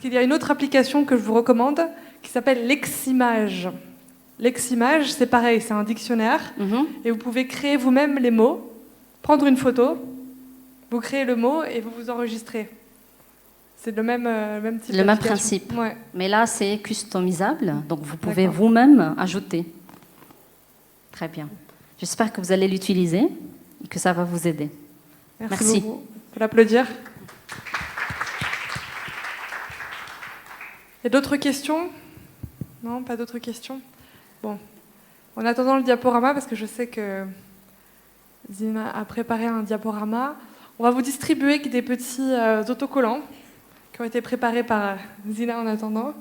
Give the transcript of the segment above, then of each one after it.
qu'il y a une autre application que je vous recommande qui s'appelle Leximage. Leximage, c'est pareil, c'est un dictionnaire et vous pouvez créer vous-même les mots, prendre une photo, vous créez le mot et vous vous enregistrez. C'est le même type d'application. Le même principe. Ouais. Mais là, c'est customisable, donc vous pouvez vous-même ajouter. Très bien. J'espère que vous allez l'utiliser et que ça va vous aider. Merci. Beaucoup. On peut l'applaudir. Il y a d'autres questions? Non, pas d'autres questions? Bon. En attendant le diaporama, parce que je sais que Zina a préparé un diaporama, on va vous distribuer des petits autocollants qui ont été préparés par Zina en attendant.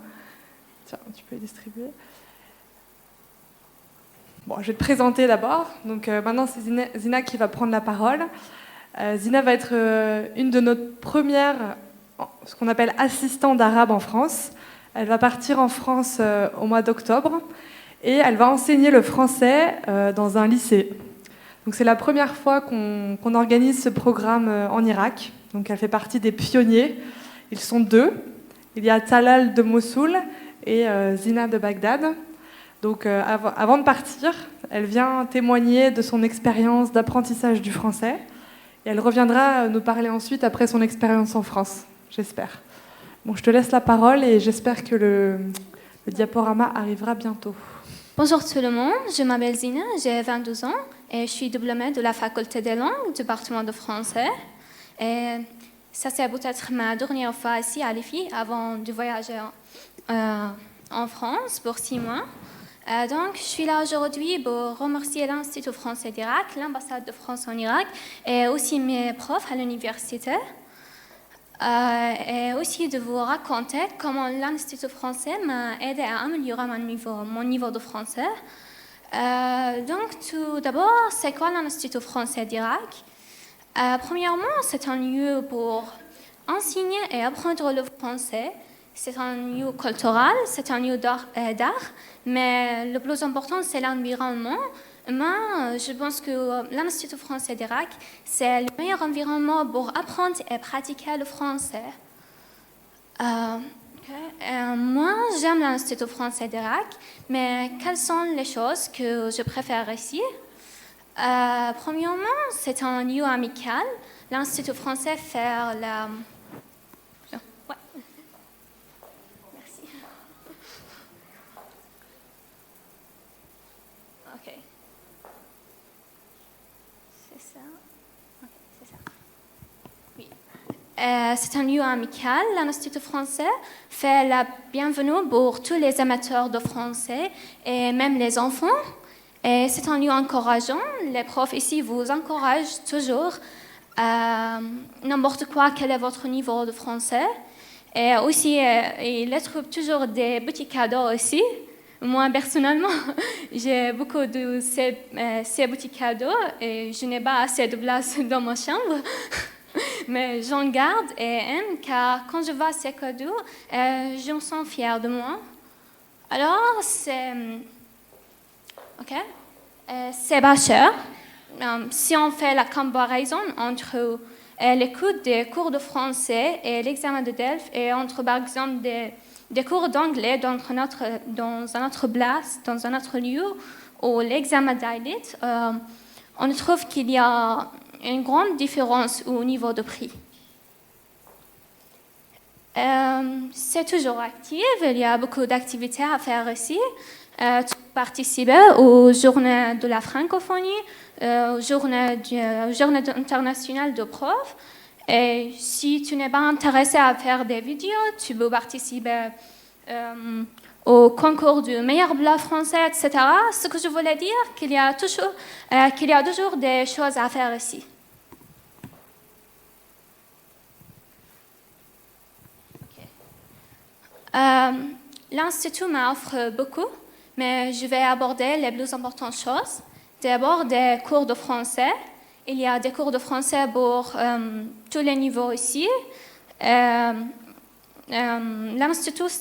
Tiens, tu peux les distribuer. Bon, je vais te présenter d'abord. Donc maintenant, c'est Zina qui va prendre la parole. Zina va être une de nos premières, ce qu'on appelle assistants d'arabe en France. Elle va partir en France au mois d'octobre et elle va enseigner le français dans un lycée. Donc c'est la première fois qu'on organise ce programme en Irak. Donc elle fait partie des pionniers. Ils sont 2. Il y a Talal de Mossoul et Zina de Bagdad. Donc avant de partir, elle vient témoigner de son expérience d'apprentissage du français. Et elle reviendra nous parler ensuite après son expérience en France, j'espère. Bon, je te laisse la parole et j'espère que le diaporama arrivera bientôt. Bonjour tout le monde, je m'appelle Zina, j'ai 22 ans et je suis diplômée de la faculté des langues, département de français. Et ça c'est peut-être ma dernière fois ici à l'IFI avant de voyager en France pour 6 mois. Donc, je suis là aujourd'hui pour remercier l'Institut français d'Irak, l'ambassade de France en Irak et aussi mes profs à l'université. Et aussi de vous raconter comment l'Institut français m'a aidé à améliorer mon niveau de français. Donc, tout d'abord, c'est quoi l'Institut français d'Irak? Premièrement, c'est un lieu pour enseigner et apprendre le français. C'est un lieu culturel, c'est un lieu d'art, mais le plus important, c'est l'environnement. Moi, je pense que l'Institut français d'Irak, c'est le meilleur environnement pour apprendre et pratiquer le français. Moi, j'aime l'Institut français d'Irak, mais quelles sont les choses que je préfère ici? Premièrement, c'est un lieu amical. L'Institut français fait la... C'est un lieu amical. L'Institut français fait la bienvenue pour tous les amateurs de français et même les enfants. Et c'est un lieu encourageant. Les profs ici vous encouragent toujours, n'importe quoi, quel est votre niveau de français. Et aussi, ils trouvent toujours des petits cadeaux aussi. Moi, personnellement, j'ai beaucoup de ces petits cadeaux et je n'ai pas assez de place dans ma chambre. Mais j'en garde et aime car quand je vois ces cadeaux, je me sens fière de moi. Alors, c'est pas cher. Si on fait la comparaison entre l'écoute des cours de français et l'examen de DELF et entre, par exemple, des cours d'anglais dans un autre place, dans un autre lieu, ou l'examen d'IELTS, on trouve qu'il y a une grande différence au niveau de prix. C'est toujours actif, il y a beaucoup d'activités à faire ici. Tu peux participer aux journées de la francophonie, aux journées internationales de profs. Et si tu n'es pas intéressé à faire des vidéos, tu peux participer au concours du meilleur blog français, etc. Ce que je voulais dire, qu'il y a toujours des choses à faire ici. L'Institut m'offre beaucoup, mais je vais aborder les plus importantes choses. D'abord, des cours de français. Il y a des cours de français pour tous les niveaux ici. L'Institut,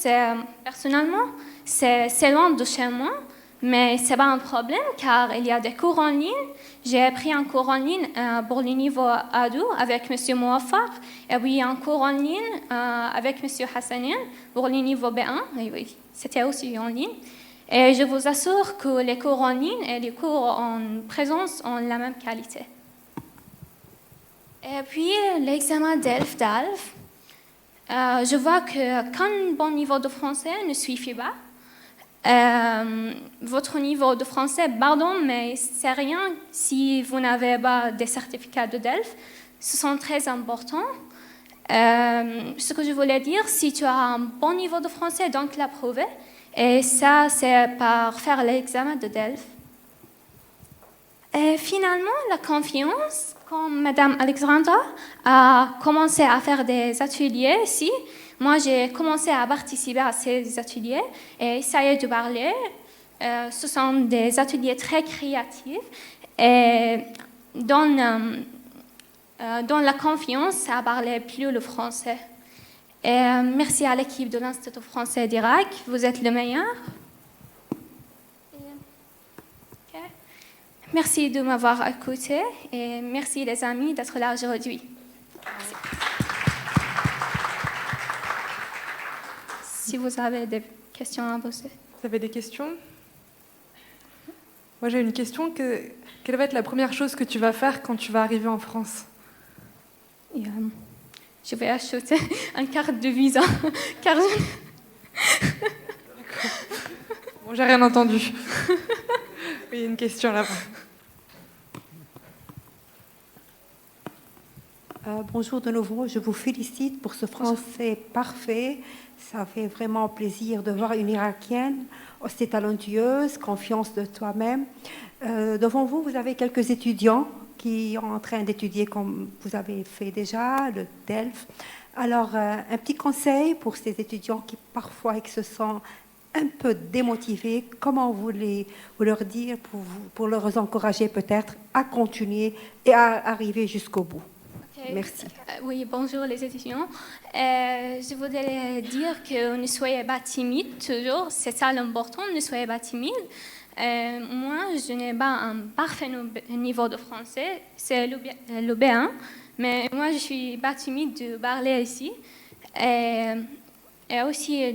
personnellement, c'est loin de chez moi, Mais ce n'est pas un problème car il y a des cours en ligne. J'ai pris un cours en ligne pour le niveau A2 avec M. Mouafar et puis un cours en ligne avec M. Hassanin pour le niveau B1. Et oui, c'était aussi en ligne. Et je vous assure que les cours en ligne et les cours en présence ont la même qualité. Et puis l'examen DELF. Je vois qu'un bon niveau de français ne suffit pas. Votre niveau de français, pardon, mais c'est rien si vous n'avez pas des certificats de DELF. Ce sont très importants. Ce que je voulais dire, si tu as un bon niveau de français, donc l'approuver. Et ça, c'est par faire l'examen de DELF. Et finalement, la confiance, quand Madame Alexandra a commencé à faire des ateliers ici, moi j'ai commencé à participer à ces ateliers et essayer de parler. Ce sont des ateliers très créatifs et dans la confiance à parler plus le français. Et merci à l'équipe de l'Institut français d'Irak, vous êtes le meilleur. Merci de m'avoir écouté et merci les amis d'être là aujourd'hui. Si vous avez des questions à poser. Vous avez des questions? Moi j'ai une question. Quelle va être la première chose que tu vas faire quand tu vas arriver en France? Je vais acheter une carte de visa. Car Bon, j'ai rien entendu. Oui, une question là-bas. Bonjour de nouveau, je vous félicite pour ce français parfait. Ça fait vraiment plaisir de voir une Irakienne aussi talentueuse, confiance de toi-même. Devant vous, vous avez quelques étudiants qui sont en train d'étudier comme vous avez fait déjà, le DELF. Alors, un petit conseil pour ces étudiants qui parfois se sentent un peu démotivés, comment vous leur dire pour leur encourager peut-être à continuer et à arriver jusqu'au bout? Merci. Oui, bonjour les étudiants. Je voudrais dire que ne soyez pas timides toujours, c'est ça l'important, ne soyez pas timides. Moi, je n'ai pas un parfait niveau de français, c'est le B1, mais moi je suis pas timide de parler ici et aussi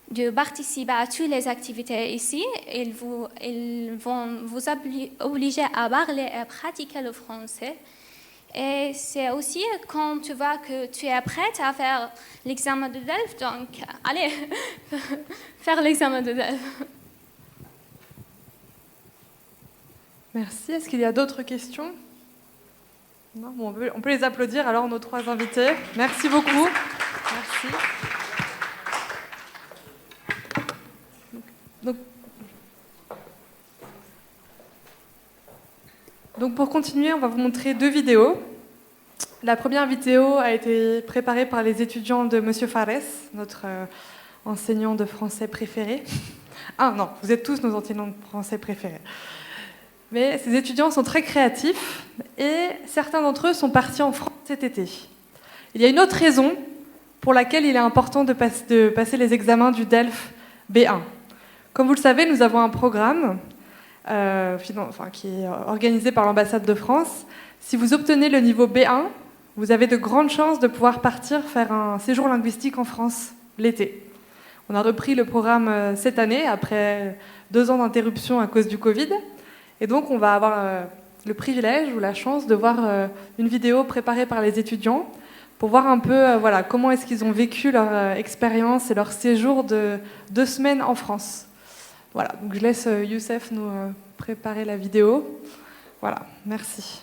de participer à toutes les activités ici. Ils vont vous obliger à parler et à pratiquer le français. Et c'est aussi quand tu vois que tu es prête à faire l'examen de DELF, donc allez, faire l'examen de DELF. Merci. Est-ce qu'il y a d'autres questions? Non, bon, on peut les applaudir alors, nos trois invités. Merci beaucoup. Merci. Donc pour continuer, on va vous montrer deux vidéos. La première vidéo a été préparée par les étudiants de Monsieur Fares, notre enseignant de français préféré. Ah non, vous êtes tous nos enseignants de français préférés. Mais ces étudiants sont très créatifs et certains d'entre eux sont partis en France cet été. Il y a une autre raison pour laquelle il est important de passer les examens du DELF B1. Comme vous le savez, nous avons un programme qui est organisé par l'ambassade de France. Si vous obtenez le niveau B1, vous avez de grandes chances de pouvoir partir faire un séjour linguistique en France l'été. On a repris le programme cette année, après 2 ans d'interruption à cause du Covid. Et donc, on va avoir le privilège ou la chance de voir une vidéo préparée par les étudiants pour voir un peu comment est-ce qu'ils ont vécu leur expérience et leur séjour de 2 semaines en France. Voilà, donc je laisse Youssef nous préparer la vidéo. Voilà, merci.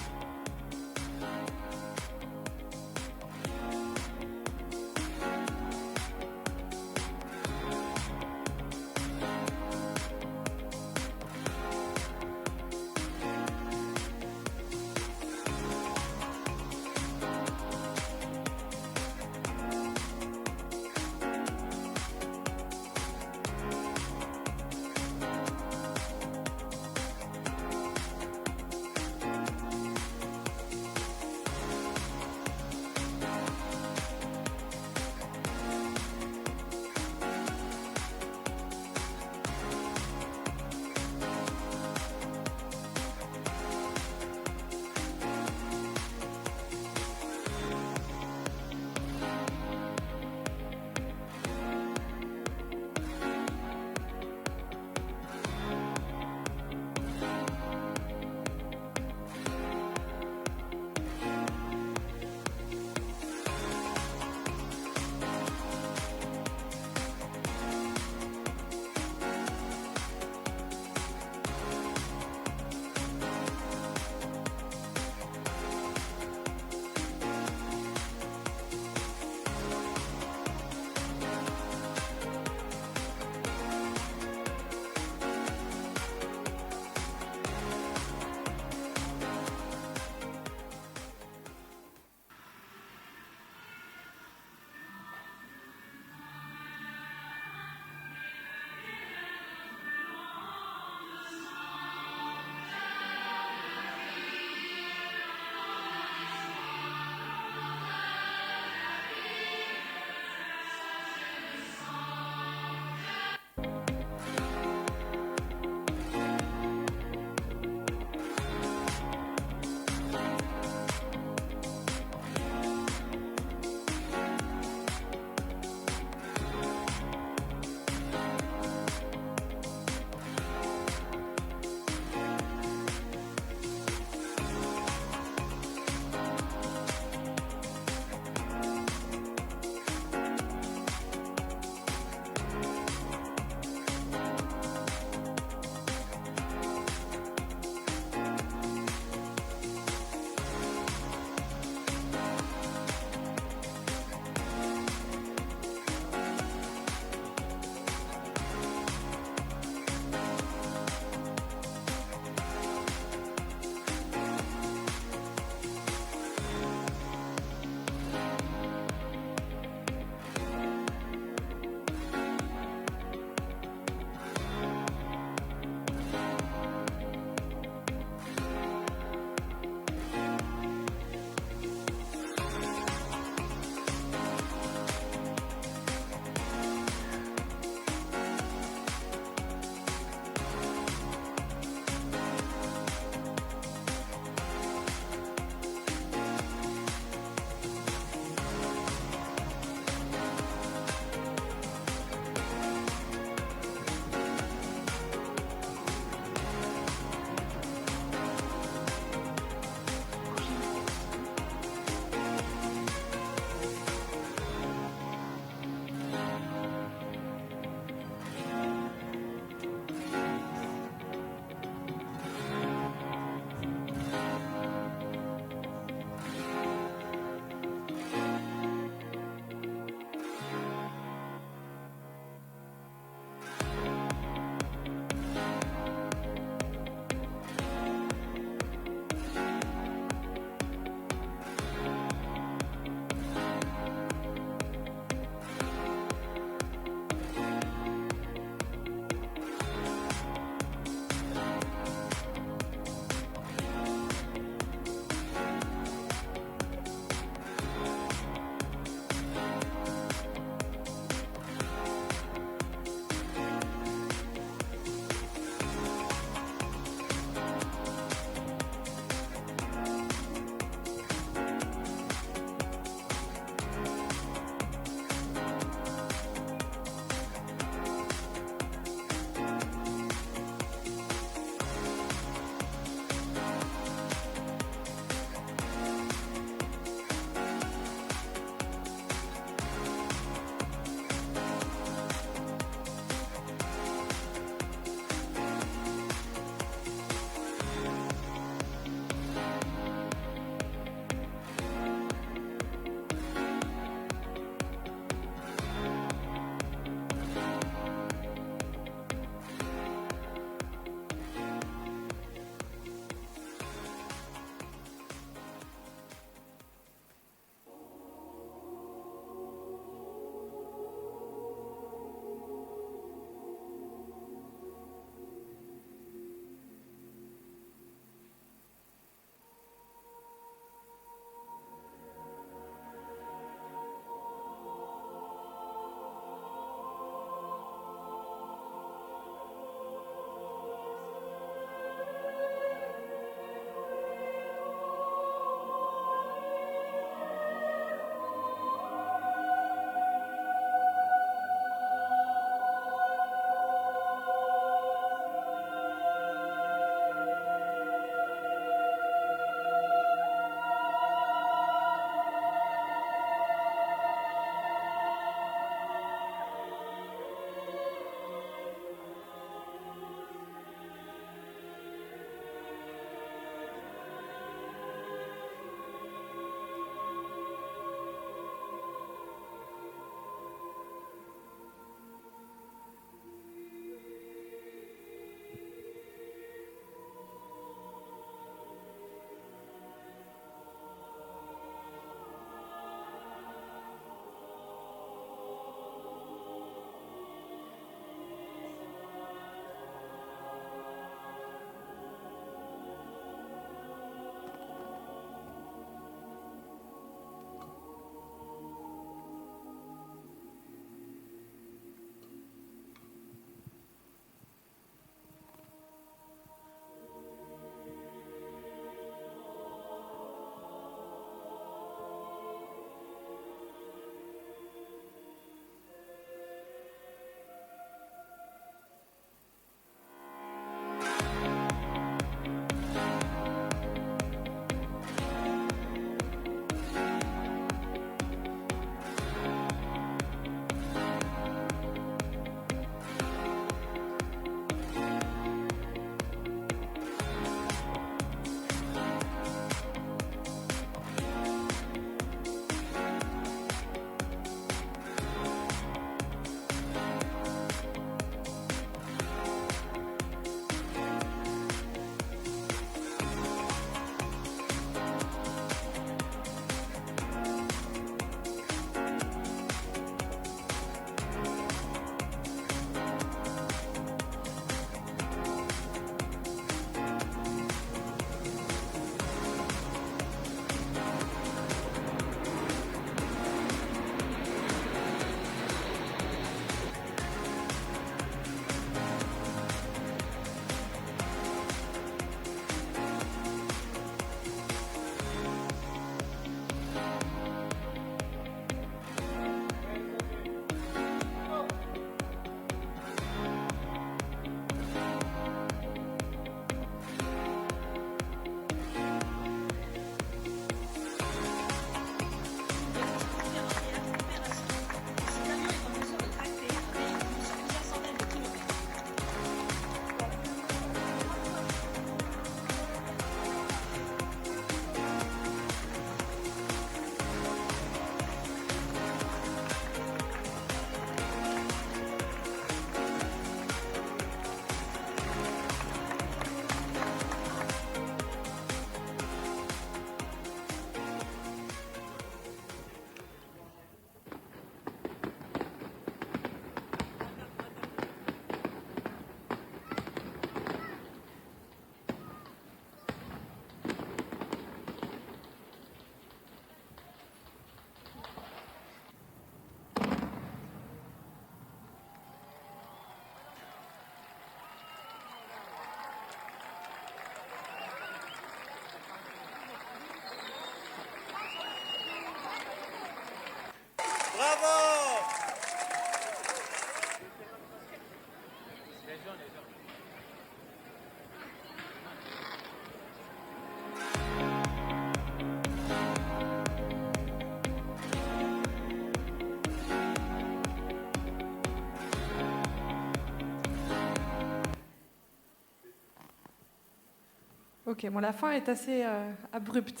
Ok, bon, la fin est assez abrupte.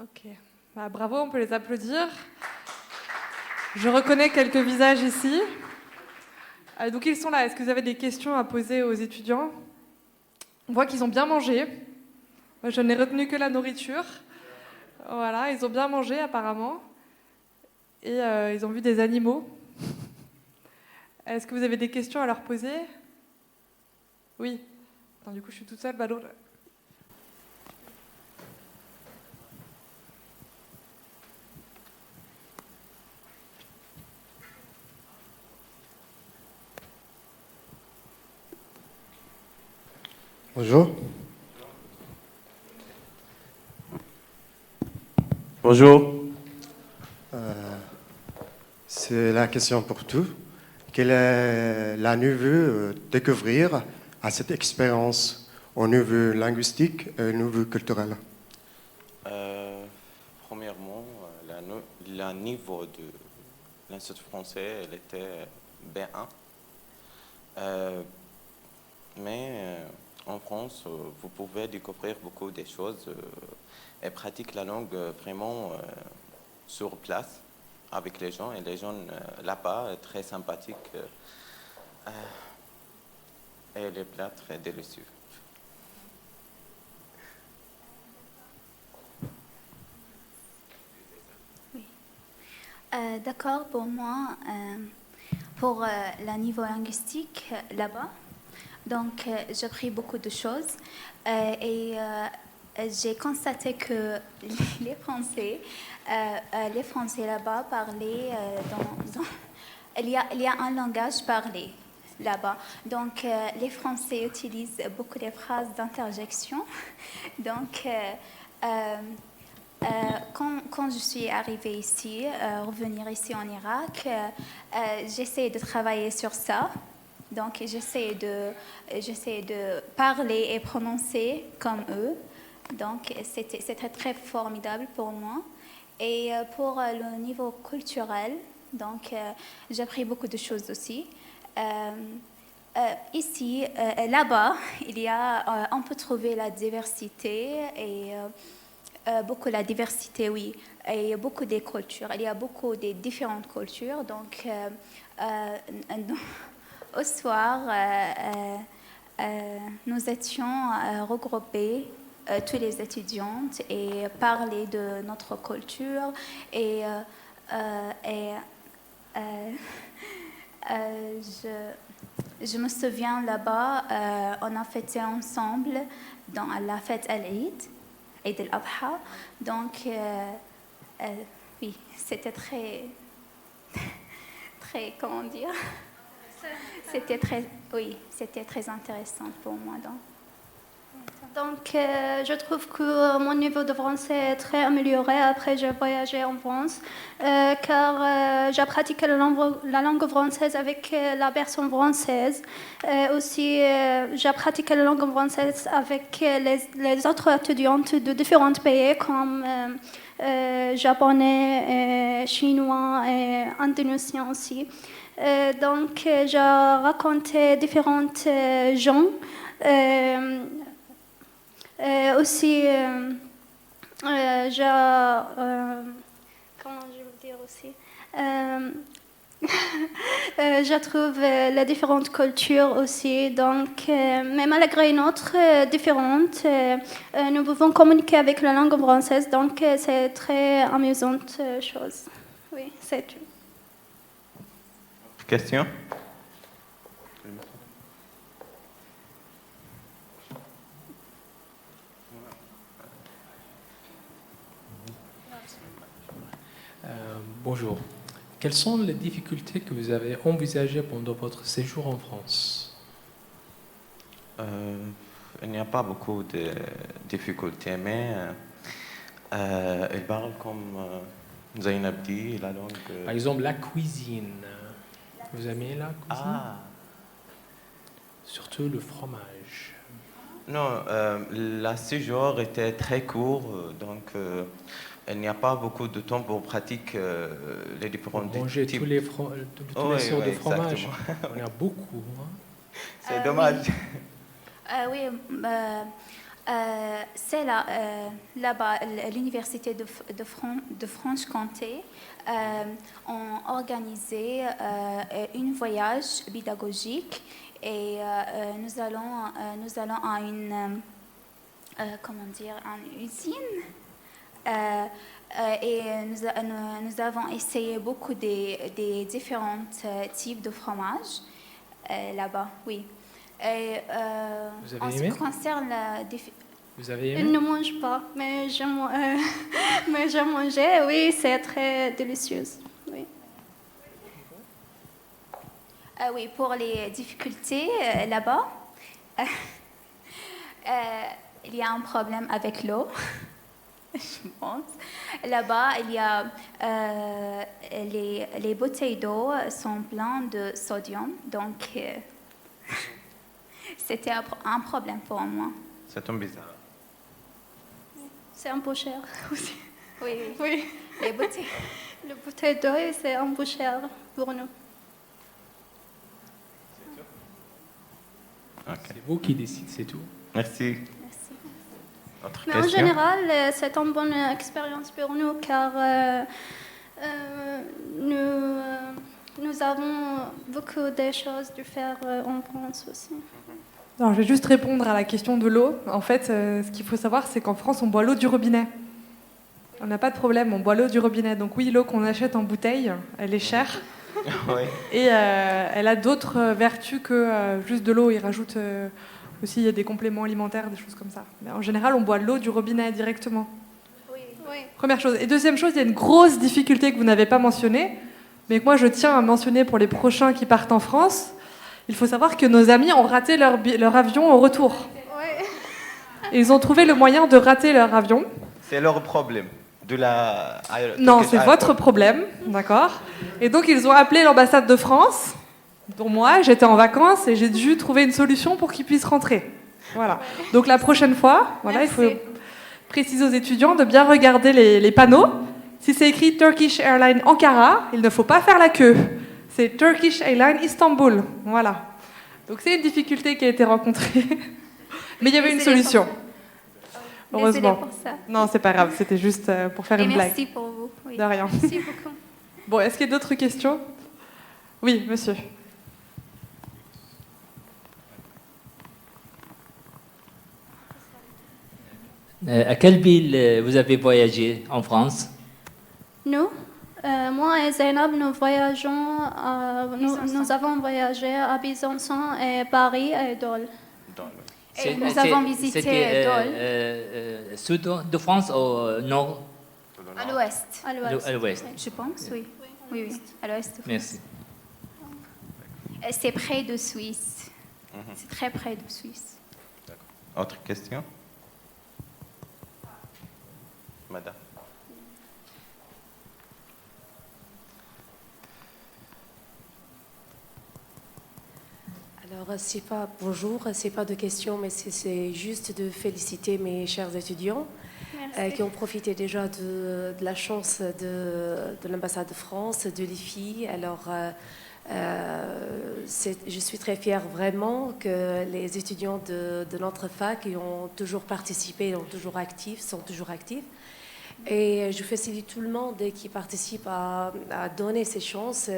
Ok, bah, bravo, on peut les applaudir. Je reconnais quelques visages ici. Donc ils sont là. Est-ce que vous avez des questions à poser aux étudiants? On voit qu'ils ont bien mangé. Moi, je n'ai retenu que la nourriture. Voilà, ils ont bien mangé apparemment. Et ils ont vu des animaux. Est-ce que vous avez des questions à leur poser? Oui. Attends, du coup, je suis toute seule. Bah, l'autre. Bonjour. Bonjour. C'est la question pour tous. Quelle est la nouvelle découvrir à cette expérience au niveau linguistique et au niveau culturel? Premièrement, le niveau de l'Institut français elle était B1. Mais en France, vous pouvez découvrir beaucoup de choses et pratiquer la langue vraiment sur place avec les gens. Et les gens là-bas, très sympathiques et les plats très délicieux. D'accord, pour moi, pour le niveau linguistique là-bas, donc j'ai appris beaucoup de choses et j'ai constaté que les Français là-bas parlaient il y a un langage parlé là-bas. Donc les Français utilisent beaucoup de phrases d'interjection. Donc quand je suis arrivée ici, revenir ici en Irak, j'essaie de travailler sur ça. Donc, j'essaie de parler et prononcer comme eux. Donc, c'était très formidable pour moi. Et pour le niveau culturel, donc, j'ai appris beaucoup de choses aussi. Ici, là-bas, on peut trouver la diversité et beaucoup la diversité, oui, et beaucoup des cultures. Il y a beaucoup de différentes cultures. Donc, au soir, nous étions regroupés, tous les étudiantes, et parler de notre culture. Et je me souviens là-bas, on a fêté ensemble dans la fête Al-Eid. Eid al-Adha. Donc, oui, c'était très, comment dire, c'était très intéressant pour moi. Donc, je trouve que mon niveau de français est très amélioré après j'ai voyagé en France, car j'ai pratiqué la langue française avec la version française. Aussi, j'ai pratiqué la langue française avec les autres étudiantes de différents pays comme japonais, chinois et indonésiens aussi. Donc, j'ai raconté différentes gens. Aussi, comment je veux dire aussi, je trouve les différentes cultures aussi, donc, mais malgré notre différente, nous pouvons communiquer avec la langue française, donc c'est très amusante chose. Oui, c'est tout. Question? Bonjour. Quelles sont les difficultés que vous avez envisagées pendant votre séjour en France? Il n'y a pas beaucoup de difficultés, mais elle parle comme Zainab dit, la langue... Par exemple, la cuisine. Vous aimez la cuisine? Ah. Surtout le fromage. Non, la séjour était très court, donc il n'y a pas beaucoup de temps pour pratiquer les différents types. Manger tous les sortes de fromage. On a beaucoup. Hein? C'est dommage. Oui, c'est là-bas, l'université de Franche-Comté ont organisé un voyage pédagogique et nous allons à une, une usine. Et nous avons essayé beaucoup des différents types de fromages là-bas, oui. Et, Vous avez en aimé? ce qui concerne Vous avez Je aimé? ne mange pas, mais mais j'ai mangé. Oui, c'est très délicieux. Oui. oui, pour les difficultés là-bas, il y a un problème avec l'eau. Je pense. Là-bas, il y a les bouteilles d'eau sont pleines de sodium, donc c'était un problème pour moi. Ça tombe bizarre. C'est un peu cher aussi. Oui, Oui. les bouteilles. Le bouteille d'eau, c'est un peu cher pour nous. Ok. C'est vous qui décidez, c'est tout. Merci. Merci. Autre Mais en question? général, c'est une bonne expérience pour nous car nous avons beaucoup de choses à faire en France aussi. Alors, je vais juste répondre à la question de l'eau. En fait, ce qu'il faut savoir, c'est qu'en France, on boit l'eau du robinet. On n'a pas de problème, on boit l'eau du robinet. Donc oui, l'eau qu'on achète en bouteille, elle est chère. Oui. Et elle a d'autres vertus que juste de l'eau. Ils rajoutent aussi il y a des compléments alimentaires, des choses comme ça. Mais en général, on boit l'eau du robinet directement. Oui. Première chose. Et deuxième chose, il y a une grosse difficulté que vous n'avez pas mentionnée, mais que moi je tiens à mentionner pour les prochains qui partent en France. Il faut savoir que nos amis ont raté leur avion au retour. Et ils ont trouvé le moyen de rater leur avion. C'est leur problème. Non, c'est votre problème, d'accord. Et donc ils ont appelé l'ambassade de France, dont moi j'étais en vacances et j'ai dû trouver une solution pour qu'ils puissent rentrer. Voilà. Donc la prochaine fois, voilà, il faut préciser aux étudiants de bien regarder les panneaux. Si c'est écrit Turkish Airlines Ankara, il ne faut pas faire la queue. C'est Turkish Airlines Istanbul. Voilà. Donc c'est une difficulté qui a été rencontrée. Mais il y avait une solution. Heureusement. Désolée pour ça. Non, c'est pas grave, c'était juste pour faire une blague. Merci pour vous. Oui. De rien. Merci beaucoup. Bon, est-ce qu'il y a d'autres questions? Oui, monsieur. À quelle ville vous avez voyagé en France? Nous, moi et Zainab, nous avons voyagé à Besançon et Paris et Dole. Et nous avons visité Dole. Sud de France ou nord? À l'ouest. À l'ouest. À l'ouest. Je pense, oui. Oui, à l'ouest de France. Merci. C'est près de Suisse. C'est très près de Suisse. Autre question? Madame. Alors, bonjour, c'est pas de question, mais c'est juste de féliciter mes chers étudiants qui ont profité déjà de la chance de l'ambassade de France, de l'IFI. Alors, je suis très fière vraiment que les étudiants de notre fac qui ont toujours participé, sont toujours actifs. Et je félicite tout le monde qui participe à donner ces chances.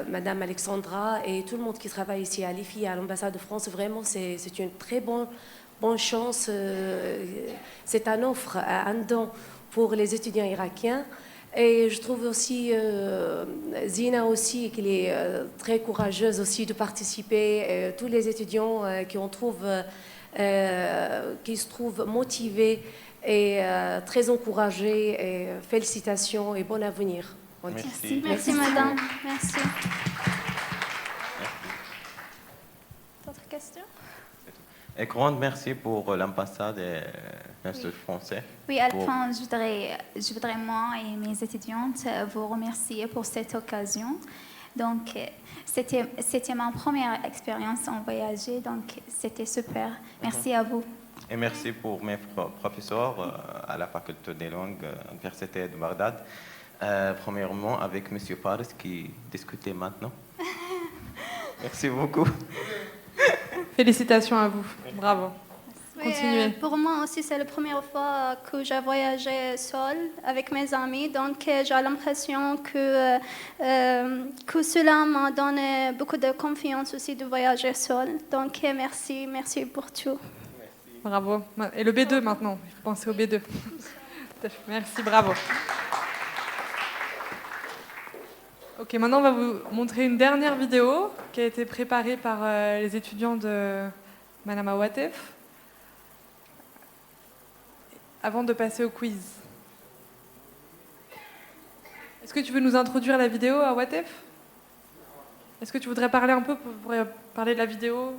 Madame Alexandra et tout le monde qui travaille ici à l'IFI, à l'ambassade de France, vraiment c'est une très bonne chance. C'est une offre, un don pour les étudiants irakiens. Et je trouve aussi Zina aussi qu'elle est très courageuse aussi de participer. Tous les étudiants qui se trouvent motivés et très encouragés. Et félicitations et bon avenir. Merci. Merci, madame. Merci. D'autres questions? Et grande merci pour l'ambassade et l'Institut français. Oui, à la fin, je voudrais moi et mes étudiantes vous remercier pour cette occasion. Donc, c'était ma première expérience en voyager, donc c'était super. Merci à vous. Et merci pour mes professeurs à la faculté des langues, Université de Bagdad. Premièrement, avec M. Fares qui discutait maintenant. Merci beaucoup. Félicitations à vous. Bravo. Oui, Continuez. pour moi aussi, c'est la première fois que j'ai voyagé seule avec mes amis. Donc, j'ai l'impression que cela m'a donné beaucoup de confiance aussi de voyager seule. Donc, merci pour tout. Bravo. Et le B2 maintenant, il faut penser au B2. Merci, bravo. Ok, maintenant on va vous montrer une dernière vidéo qui a été préparée par les étudiants de Manama Watef avant de passer au quiz. Est-ce que tu veux nous introduire la vidéo à Watef? Est-ce que tu voudrais parler un peu pour parler de la vidéo?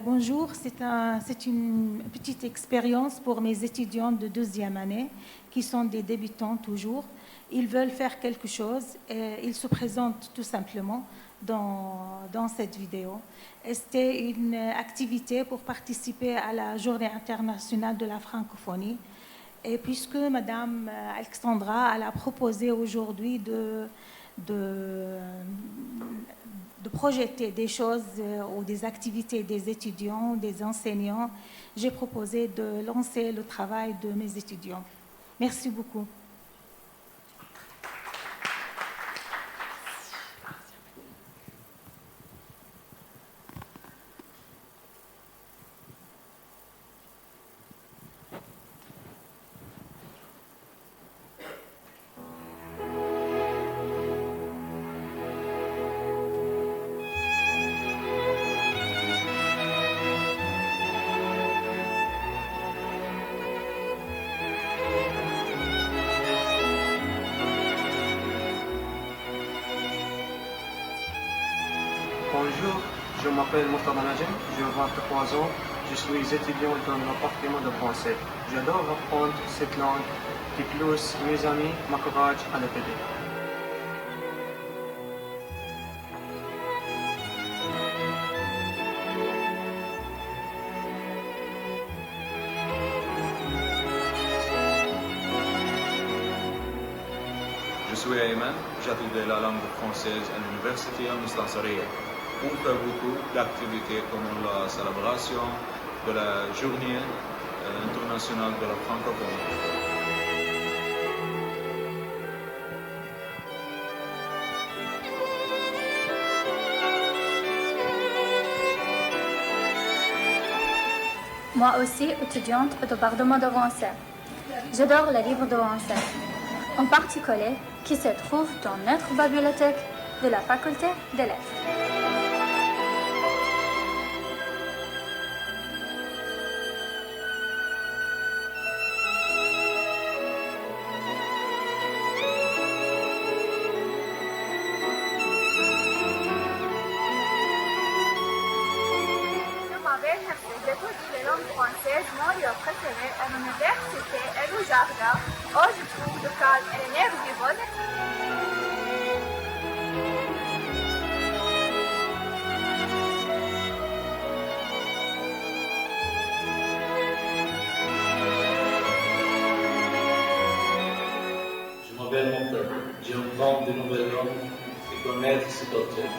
Bonjour, c'est une petite expérience pour mes étudiants de deuxième année qui sont des débutants toujours. Ils veulent faire quelque chose et ils se présentent tout simplement dans cette vidéo. C'était une activité pour participer à la Journée internationale de la francophonie. Et puisque Madame Alexandra elle a proposé aujourd'hui de projeter des choses ou des activités des étudiants, des enseignants, j'ai proposé de lancer le travail de mes étudiants. Merci beaucoup. Bonjour, je m'appelle Mourtada Najem, j'ai 23 ans, je suis étudiant dans l'appartement de français. J'adore apprendre cette langue qui plus mes amis m'encouragent à l'épée. Je suis Ayman, j'étudie la langue française à l'université Al-Mustansariya. On fait beaucoup d'activités comme la célébration de la Journée internationale de la francophonie. Moi aussi, étudiante au département de français. J'adore les livres de français, en particulier qui se trouvent dans notre bibliothèque de la faculté des lettres. J'étudie les langues françaises. Mon lieu préféré est l'université et le jardin, où je trouve le calme et l'énergie bonne. Je m'appelle Montel. J'apprends de nouvelles langues et connaître cet auteur.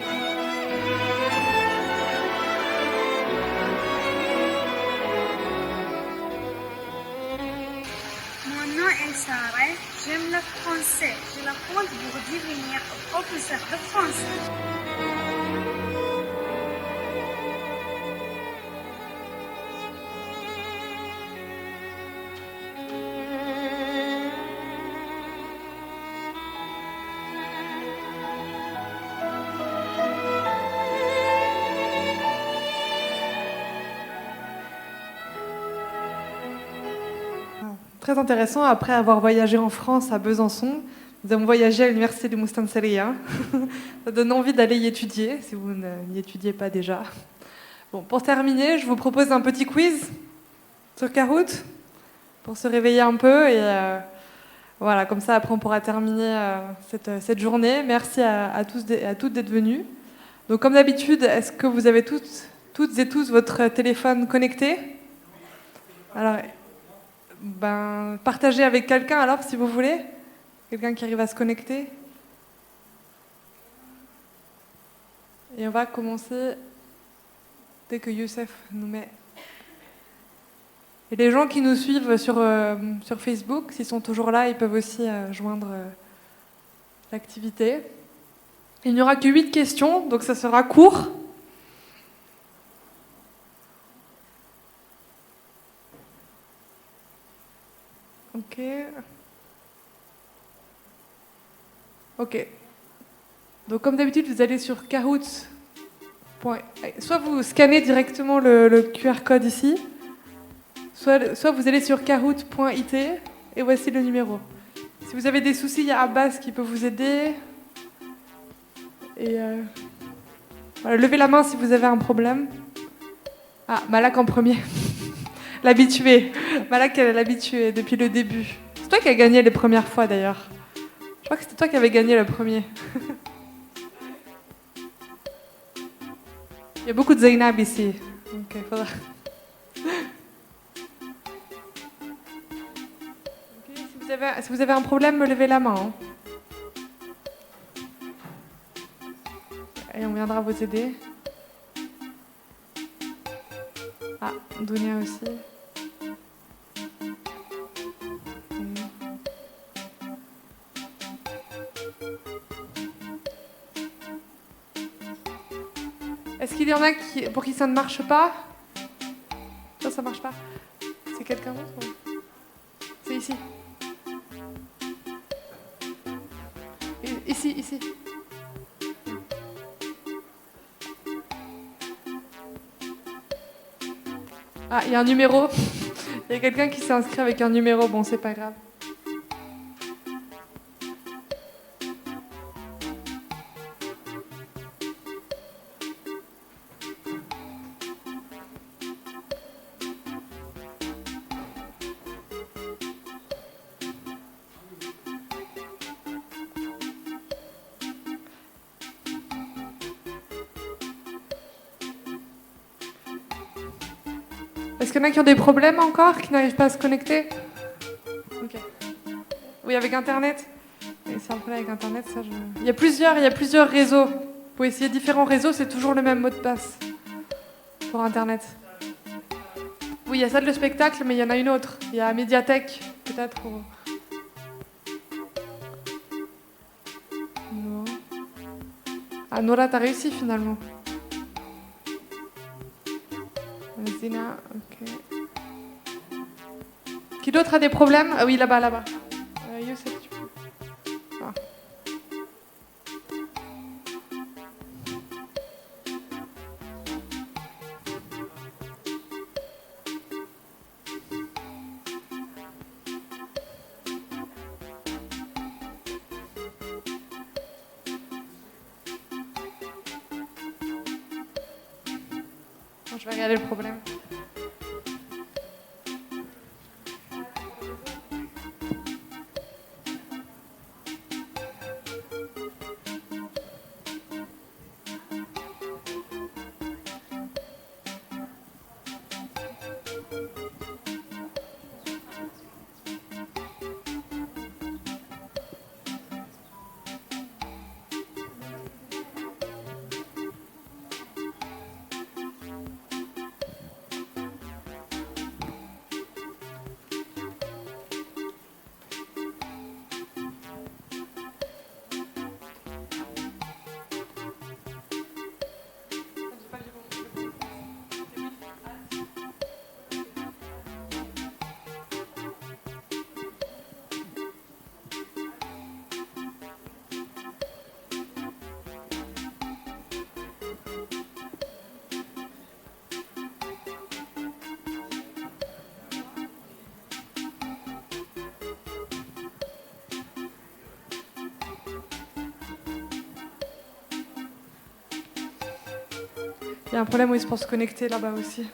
Mon nom est Sarah, j'aime le français. Je l'apprends pour devenir professeur de français. Très intéressant. Après avoir voyagé en France, à Besançon, nous avons voyagé à l'université de Mustansariya. Ça donne envie d'aller y étudier, si vous n'y étudiez pas déjà. Bon, pour terminer, je vous propose un petit quiz sur Kahoot, pour se réveiller un peu. Et voilà, comme ça, après, on pourra terminer cette journée. Merci à tous et à toutes d'être venus. Donc, comme d'habitude, est-ce que vous avez toutes et tous votre téléphone connecté? Alors, partagez avec quelqu'un alors, si vous voulez. Quelqu'un qui arrive à se connecter. Et on va commencer dès que Youssef nous met. Et les gens qui nous suivent sur Facebook, s'ils sont toujours là, ils peuvent aussi joindre l'activité. Il n'y aura que 8 questions, donc ça sera court. Ok. Ok. Donc comme d'habitude, vous allez sur Kahoot. Soit vous scannez directement le QR code ici, soit vous allez sur kahoot.it et voici le numéro. Si vous avez des soucis, il y a Abbas qui peut vous aider. Et voilà, levez la main si vous avez un problème. Ah, Malak en premier. L'habitué. Malak, elle est l'habituée depuis le début. C'est toi qui as gagné les premières fois d'ailleurs. Je crois que c'était toi qui avais gagné le premier. Il y a beaucoup de Zainab ici. Donc, faudra... Si vous avez un problème, me levez la main. Hein. Et on viendra vous aider. Ah, Dounia aussi. Est-ce qu'il y en a pour qui ça ne marche pas? Ça marche pas. C'est quelqu'un d'autre ou... C'est ici. Ici. Ah, il y a un numéro. Il y a quelqu'un qui s'est inscrit avec un numéro. Bon, c'est pas grave. Est-ce qu'il y en a qui ont des problèmes encore, qui n'arrivent pas à se connecter? Ok. Oui, avec Internet. Et c'est un problème avec Internet, ça je... Il y a plusieurs réseaux. Vous pouvez essayer différents réseaux, c'est toujours le même mot de passe pour Internet. Oui, il y a ça de le spectacle, mais il y en a une autre. Il y a Médiathèque, peut-être. Ou... Non. Ah, Nora, t'as réussi finalement. Zina, ok. Qui d'autre a des problèmes? Ah oui, là-bas. Youssef, tu peux. Ah. Bon, je vais regarder le problème. Il y a un problème où ils se pensent connecter là-bas aussi.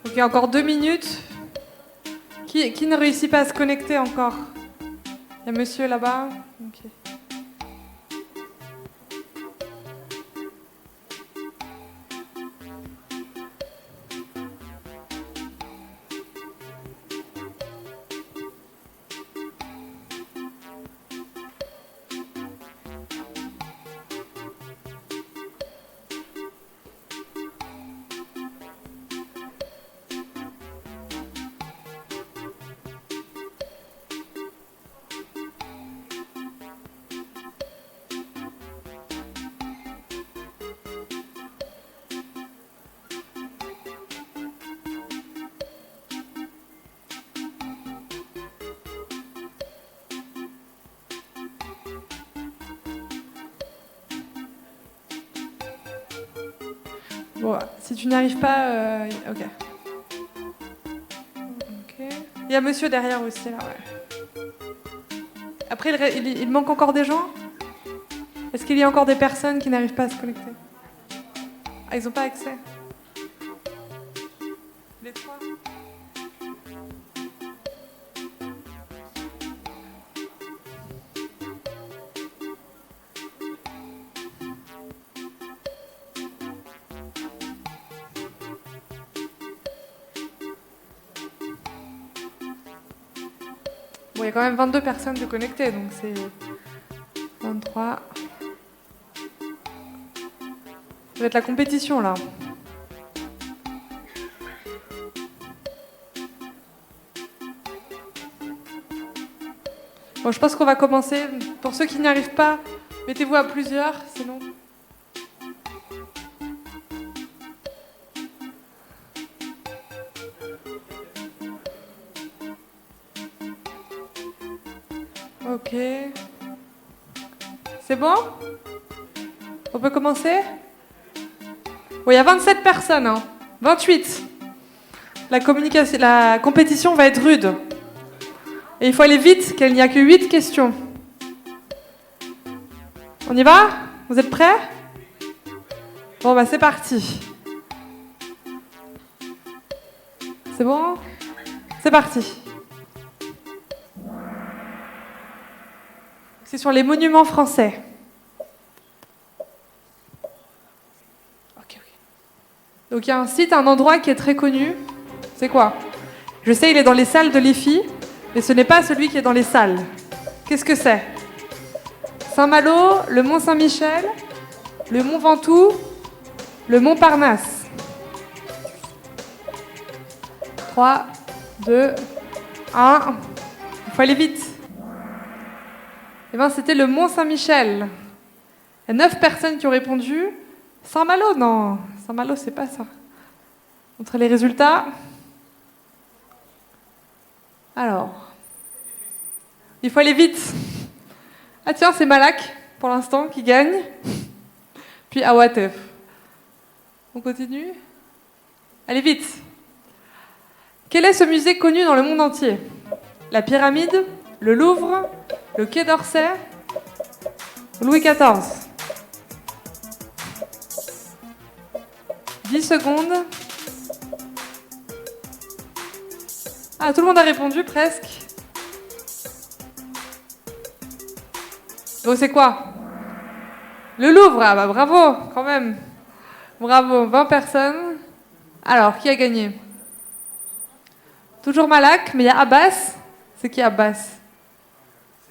Ok, encore 2 minutes. Qui ne réussit pas à se connecter encore? Il y a monsieur là-bas. Ok. Bon, si tu n'y arrives pas, ok. Il y a monsieur derrière aussi, là, ouais. Après, il manque encore des gens? Est-ce qu'il y a encore des personnes qui n'arrivent pas à se connecter? Ah, ils n'ont pas accès? Les trois? Bon, il y a quand même 22 personnes de connectées, donc c'est 23. Ça va être la compétition, là. Bon, je pense qu'on va commencer. Pour ceux qui n'y arrivent pas, mettez-vous à plusieurs, sinon... Ok. C'est bon? On peut commencer? Bon, il y a 27 personnes, hein. 28. La compétition va être rude. Et il faut aller vite, qu'il n'y a que 8 questions. On y va? Vous êtes prêts? Bon, bah c'est parti. C'est bon? C'est parti. C'est sur les monuments français. Donc il y a un site, un endroit qui est très connu. C'est quoi? Je sais, il est dans les salles de l'EFI, mais ce n'est pas celui qui est dans les salles. Qu'est-ce que c'est? Saint-Malo, le Mont Saint-Michel, le Mont Ventoux, le Mont Parnasse. 3, 2, 1. Il faut aller vite. Eh bien, c'était le Mont Saint-Michel. Il y a 9 personnes qui ont répondu. Saint-Malo, non. Saint-Malo, c'est pas ça. Montrez les résultats. Alors, il faut aller vite. Ah tiens, c'est Malak, pour l'instant, qui gagne. Puis Awatef. On continue. Allez vite. Quel est ce musée connu dans le monde entier? La Pyramide, le Louvre, le Quai d'Orsay, Louis XIV. 10 secondes. Ah, tout le monde a répondu presque. Donc c'est quoi? Le Louvre. Ah bah bravo, quand même. Bravo, 20 personnes. Alors, qui a gagné? Toujours Malak, mais il y a Abbas. C'est qui Abbas?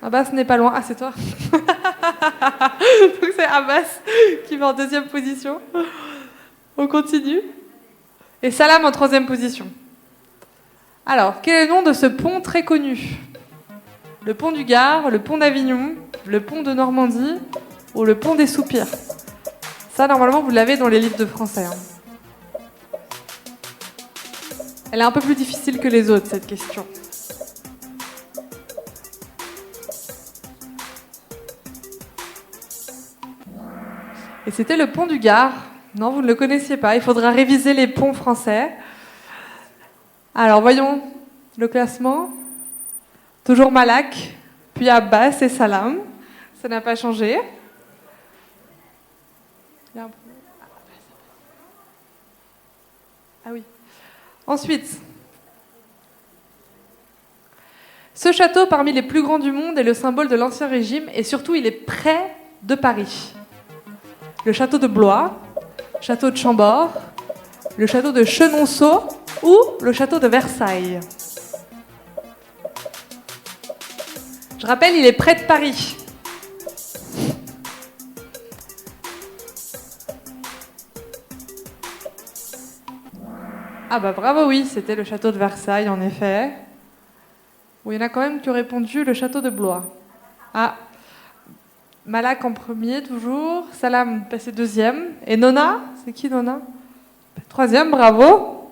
Abbas n'est pas loin. Ah, c'est toi. Donc c'est Abbas qui va en 2e position. On continue. Et Salam en 3e position. Alors, quel est le nom de ce pont très connu? Le pont du Gard, le pont d'Avignon, le pont de Normandie ou le pont des Soupirs? Ça, normalement, vous l'avez dans les livres de français. Hein. Elle est un peu plus difficile que les autres, cette question. Et c'était le pont du Gard. Non, vous ne le connaissiez pas. Il faudra réviser les ponts français. Alors, voyons le classement. Toujours Malak, puis Abbas et Salam. Ça n'a pas changé. Ah oui. Ensuite, ce château, parmi les plus grands du monde, est le symbole de l'Ancien Régime et surtout, il est près de Paris. Le château de Blois, le château de Chambord, le château de Chenonceau ou le château de Versailles. Je rappelle, il est près de Paris. Ah bah bravo, oui, c'était le château de Versailles, en effet. Bon, il y en a quand même qui ont répondu le château de Blois. Ah, Malak en premier, toujours. Salam passé 2e. Et Nona, c'est qui Nona? 3e, bravo.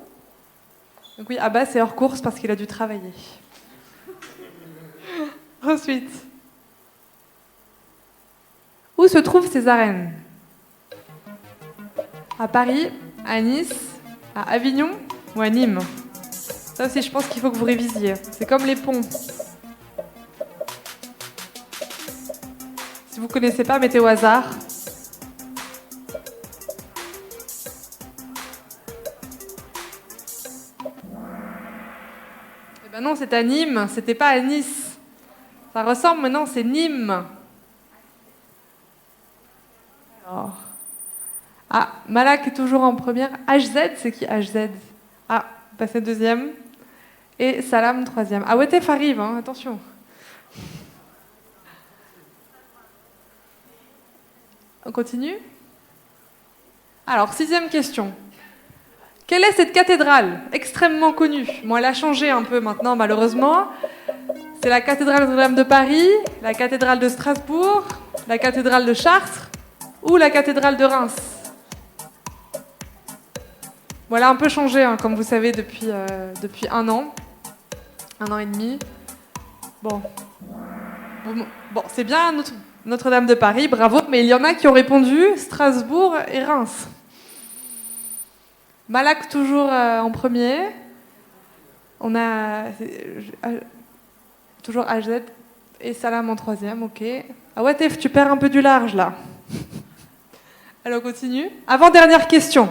Donc oui, Abbas est hors course parce qu'il a dû travailler. Ensuite, où se trouvent ces arènes? À Paris, À Nice, à Avignon ou à Nîmes? Ça aussi, je pense qu'il faut que vous révisiez. C'est comme les ponts. Si vous ne connaissez pas, mettez au hasard. Eh ben non, c'est à Nîmes, c'était pas à Nice. Ça ressemble, mais non, c'est Nîmes. Alors. Ah, Malak est toujours en première. HZ, c'est qui HZ? Ah, passé deuxième. Et Salam, troisième. Ah, Wetef arrive, hein, attention. On continue? Alors, 6e question. Quelle est cette cathédrale extrêmement connue? Bon, elle a changé un peu maintenant, malheureusement. C'est la cathédrale Notre-Dame de Paris, la cathédrale de Strasbourg, la cathédrale de Chartres ou la cathédrale de Reims. Bon, elle a un peu changé, hein, comme vous savez, depuis 1 an. 1 an et demi. Bon, c'est bien Notre-Dame de Paris, bravo, mais il y en a qui ont répondu Strasbourg et Reims. Malak toujours en premier. On a toujours HZ et Salam en troisième, ok. Ah ouais, Tef, tu perds un peu du large là. Alors on continue. Avant-dernière question.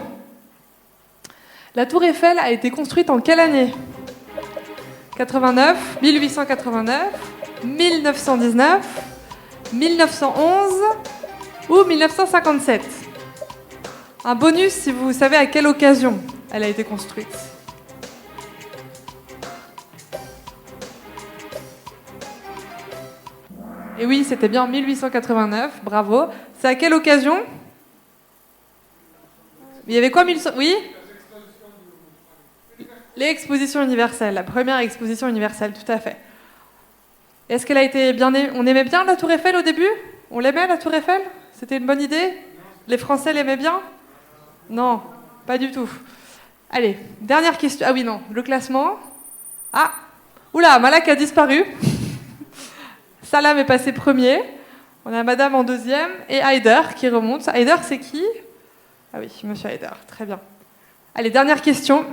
La tour Eiffel a été construite en quelle année? 89, 1889, 1919, 1911 ou 1957? Un bonus si vous savez à quelle occasion elle a été construite. Et oui, c'était bien en 1889, bravo. C'est à quelle occasion? Il y avait quoi? Oui? L'exposition universelle, la première exposition universelle, tout à fait. Est-ce qu'elle a été bien... On aimait bien la Tour Eiffel au début? On l'aimait, la Tour Eiffel? C'était une bonne idée? Les Français l'aimaient bien? Non, pas du tout. Allez, dernière question. Ah oui, non, le classement. Ah, oula, Malak a disparu. Salam est passé premier. On a Madame en deuxième et Haider qui remonte. Haider, c'est qui? Ah oui, Monsieur Haider, très bien. Allez, dernière question.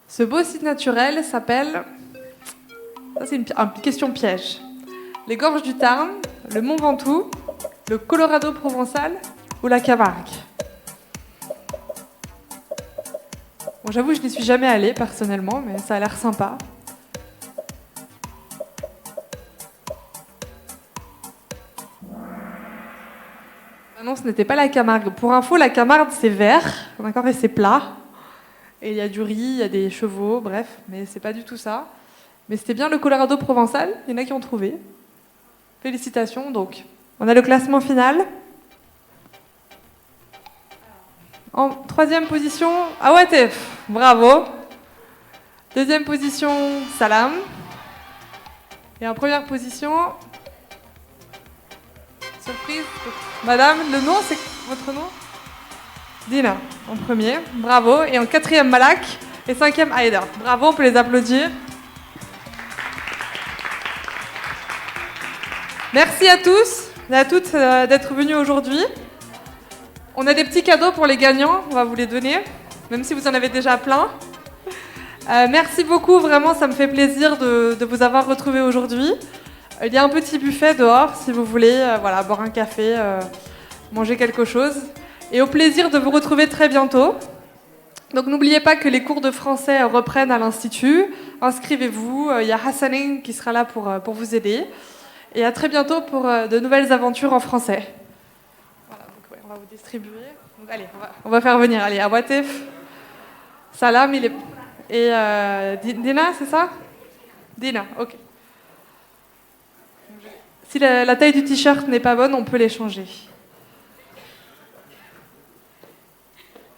Ce beau site naturel s'appelle... Ça, c'est une question piège. Les gorges du Tarn, le Mont Ventoux, le Colorado provençal ou la Camargue? Bon, j'avoue, je n'y suis jamais allée personnellement, mais ça a l'air sympa. Non, ce n'était pas la Camargue. Pour info, la Camargue, c'est vert, d'accord, et c'est plat. Et il y a du riz, il y a des chevaux, bref, mais c'est pas du tout ça. Mais c'était bien le Colorado provençal, il y en a qui ont trouvé. Félicitations, donc. On a le classement final. En 3e position, Awatef, bravo. 2e position, Salam. Et en 1re position, surprise, Madame, le nom, c'est votre nom? Dina, en premier, bravo. Et en 4e, Malak. Et 5e, Haider. Bravo, on peut les applaudir. Merci à tous et à toutes d'être venus aujourd'hui. On a des petits cadeaux pour les gagnants, on va vous les donner, même si vous en avez déjà plein. Merci beaucoup, vraiment, ça me fait plaisir de vous avoir retrouvés aujourd'hui. Il y a un petit buffet dehors, si vous voulez voilà, boire un café, manger quelque chose. Et au plaisir de vous retrouver très bientôt. Donc n'oubliez pas que les cours de français reprennent à l'Institut. Inscrivez-vous, il y a Hassanin qui sera là pour vous aider. Et à très bientôt pour de nouvelles aventures en français. Voilà, donc, ouais, on va vous distribuer. Donc, allez, on va faire venir. Allez, Awatef, Salam, et Dina, c'est ça? Dina, ok. Si la taille du t-shirt n'est pas bonne, on peut les changer.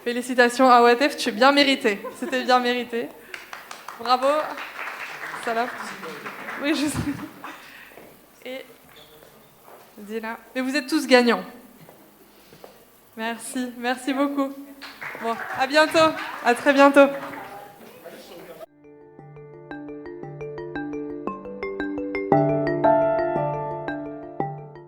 Félicitations à Awatef, tu es bien mérité. C'était bien mérité. Bravo. Salam. Oui, je sais. Et Dina. Mais vous êtes tous gagnants. Merci beaucoup. Bon, à bientôt. À très bientôt.